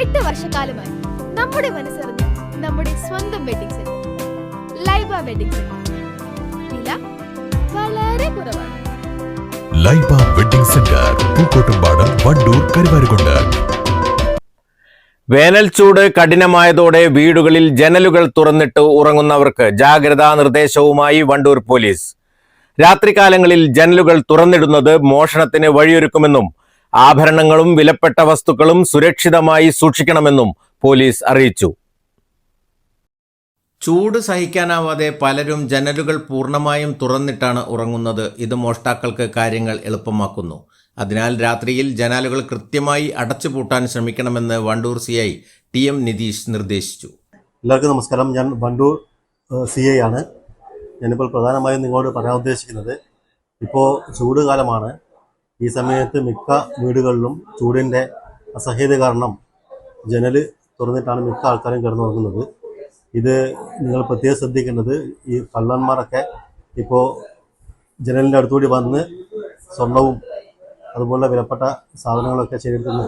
8 വർഷക്കാലമായി നമ്മുടെ മനസ്സറിഞ്ഞ് നമ്മുടെ സ്വന്തം wedding centre Laiba wedding centre. വില വളരെ കുറവാണ്. Laiba wedding centre, Pookkottumpadam, Wandoor, Karuvarakundu. വേനൽ ചൂട് കഠിനമായതോടെ വീടുകളിൽ ജനലുകൾ തുറന്നിട്ട് ഉറങ്ങുന്നവർക്ക് ജാഗ്രതാ നിർദ്ദേശവുമായി വണ്ടൂർ പോലീസ്. രാത്രികാലങ്ങളിൽ ജനലുകൾ തുറന്നിടുന്നത് മോഷണത്തിന് വഴിയൊരുക്കുമെന്നും ആഭരണങ്ങളും വിലപ്പെട്ട വസ്തുക്കളും സുരക്ഷിതമായി സൂക്ഷിക്കണമെന്നും പോലീസ് അറിയിച്ചു. ചൂട് സഹിക്കാനാവാതെ പലരും ജനലുകൾ പൂർണ്ണമായും തുറന്നിട്ടാണ് ഉറങ്ങുന്നത്. ഇത് മോഷ്ടാക്കൾക്ക് കാര്യങ്ങൾ എളുപ്പമാക്കുന്നു. അതിനാൽ രാത്രിയിൽ ജനാലുകൾ കൃത്യമായി അടച്ചുപൂട്ടാൻ ശ്രമിക്കണമെന്ന് വണ്ടൂർ CI TM നിതീഷ് നിർദ്ദേശിച്ചു. എല്ലാവർക്കും നമസ്കാരം. ഞാൻ വണ്ടൂർ CI ആണ്. ഞാനിപ്പോൾ പ്രധാനമായും നിങ്ങളോട് പറയാൻ ഉദ്ദേശിക്കുന്നത്, ഇപ്പോൾ ചൂട് കാലമാണ്. ഈ സമയത്ത് മിക്ക വീടുകളിലും ചൂടിൻ്റെ അസഹ്യത കാരണം ജനൽ തുറന്നിട്ടാണ് മിക്ക ആൾക്കാരും കിടന്നുറങ്ങുന്നത്. ഇത് നിങ്ങൾ പ്രത്യേകം ശ്രദ്ധിക്കേണ്ടത്, ഈ കള്ളന്മാരൊക്കെ ഇപ്പോൾ ജനലിൻ്റെ അടുത്തുകൂടി വന്ന് സ്വർണവും അതുപോലെ വിലപ്പെട്ട സാധനങ്ങളൊക്കെ ചെയ്തെടുക്കുന്ന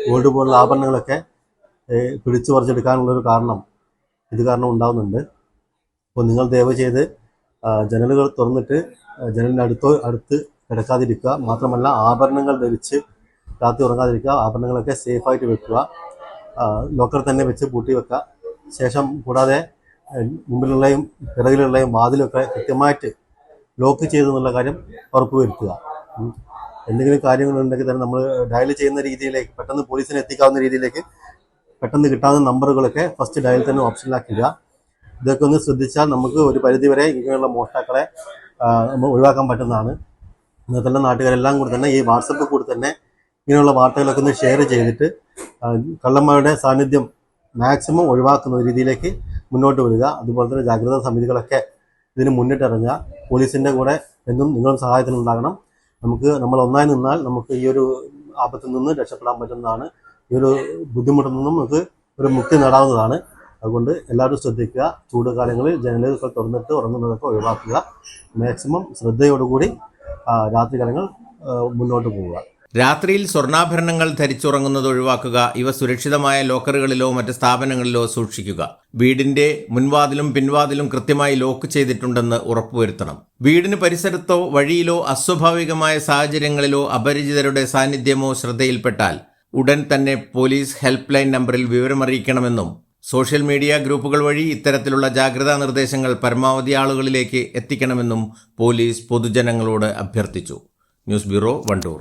ഗോൾഡ് പോലുള്ള ആഭരണങ്ങളൊക്കെ പിടിച്ചു പറിച്ചെടുക്കാനുള്ളൊരു ഇത് കാരണം ഉണ്ടാകുന്നുണ്ട്. അപ്പോൾ നിങ്ങൾ ദയവ് ചെയ്ത് ജനലുകൾ തുറന്നിട്ട് ജനലിൻ്റെ അടുത്ത് കിടക്കാതിരിക്കുക. മാത്രമല്ല ആഭരണങ്ങൾ ധരിച്ച് രാത്രി ഉറങ്ങാതിരിക്കുക. ആഭരണങ്ങളൊക്കെ സേഫായിട്ട് വെക്കുക. ലോക്കർ തന്നെ വെച്ച് പൂട്ടി വെക്കുക. ശേഷം കൂടാതെ മുമ്പിലുള്ളയും പിറകിലുള്ളയും വാതിലൊക്കെ കൃത്യമായിട്ട് ലോക്ക് ചെയ്തെന്നുള്ള കാര്യം ഉറപ്പുവരുത്തുക. എന്തെങ്കിലും കാര്യങ്ങളുണ്ടെങ്കിൽ തന്നെ നമ്മൾ ഡയൽ ചെയ്യുന്ന രീതിയിലേക്ക്, പെട്ടെന്ന് പോലീസിനെ എത്തിക്കാവുന്ന രീതിയിലേക്ക് പെട്ടെന്ന് കിട്ടാവുന്ന നമ്പറുകളൊക്കെ ഫസ്റ്റ് ഡയൽ തന്നെ ഓപ്ഷനിലാക്കുക. ഇതൊക്കെ ഒന്ന് ശ്രദ്ധിച്ചാൽ നമുക്ക് ഒരു പരിധിവരെ ഇങ്ങനെയുള്ള മോഷ്ടാക്കളെ നമ്മൾ ഒഴിവാക്കാൻ പറ്റുന്നതാണ്. ഇന്നത്തെ നാട്ടുകാരെല്ലാം കൂടി തന്നെ ഈ വാട്സപ്പിൽ കൂടി തന്നെ ഇങ്ങനെയുള്ള വാർത്തകളൊക്കെ ഒന്ന് ഷെയർ ചെയ്തിട്ട് കള്ളന്മാരുടെ സാന്നിധ്യം മാക്സിമം ഒഴിവാക്കുന്ന രീതിയിലേക്ക് മുന്നോട്ട് വരിക. അതുപോലെ തന്നെ ജാഗ്രതാ സമിതികളൊക്കെ ഇതിന് മുന്നിട്ടിറങ്ങുക. പോലീസിൻ്റെ കൂടെ എന്നും നിങ്ങളും സഹായത്തിനുണ്ടാകണം. നമ്മൾ ഒന്നായി നിന്നാൽ നമുക്ക് ഈ ഒരു ആപത്തിൽ നിന്ന് രക്ഷപ്പെടാൻ പറ്റുന്നതാണ്. ഈ ഒരു ബുദ്ധിമുട്ടിൽ നിന്നും നമുക്ക് ഒരു മുക്തി നേടാവുന്നതാണ്. അതുകൊണ്ട് എല്ലാവരും ശ്രദ്ധിക്കുക. ചൂട് കാലങ്ങളിൽ ജനലുകൾ തുറന്നിട്ട് ഉറങ്ങുന്നതൊക്കെ ഒഴിവാക്കുക. മാക്സിമം ശ്രദ്ധയോടുകൂടി രാത്രികാലങ്ങൾ മുന്നോട്ട് പോവുക. രാത്രിയിൽ സ്വർണ്ണാഭരണങ്ങൾ ധരിച്ചുറങ്ങുന്നത് ഒഴിവാക്കുക. ഇവ സുരക്ഷിതമായ ലോക്കറുകളിലോ മറ്റ് സ്ഥാപനങ്ങളിലോ സൂക്ഷിക്കുക. വീടിന്റെ മുൻവാതിലും പിൻവാതിലും കൃത്യമായി ലോക്ക് ചെയ്തിട്ടുണ്ടെന്ന് ഉറപ്പുവരുത്തണം. വീടിന് പരിസരത്തോ വഴിയിലോ അസ്വാഭാവികമായ സാഹചര്യങ്ങളിലോ അപരിചിതരുടെ സാന്നിധ്യമോ ശ്രദ്ധയിൽപ്പെട്ടാൽ ഉടൻ തന്നെ പോലീസ് ഹെൽപ്പ് ലൈൻ നമ്പറിൽ വിവരമറിയിക്കണമെന്നും സോഷ്യൽ മീഡിയ ഗ്രൂപ്പുകൾ വഴി ഇത്തരത്തിലുള്ള ജാഗ്രതാ നിർദ്ദേശങ്ങൾ പരമാവധി ആളുകളിലേക്ക് എത്തിക്കണമെന്നും പോലീസ് പൊതുജനങ്ങളോട് അഭ്യർത്ഥിച്ചു. News bureau, Wandoor.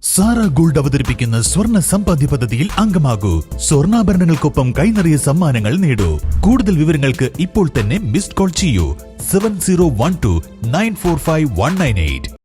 Sara gold അവതരിപ്പിക്കുന്ന സ്വർണ്ണ സമ്പാദ്യ പദ്ധതിയിൽ അംഗമാകൂ. സ്വർണ്ണാഭരണങ്ങൾക്കൊപ്പം കൈനിറിയ സമ്മാനങ്ങൾ നേടൂ. കൂടുതൽ വിവരങ്ങൾക്ക് ഇപ്പോൾ തന്നെ മിസ്ഡ് കോൾ ചെയ്യൂ. 7012945198.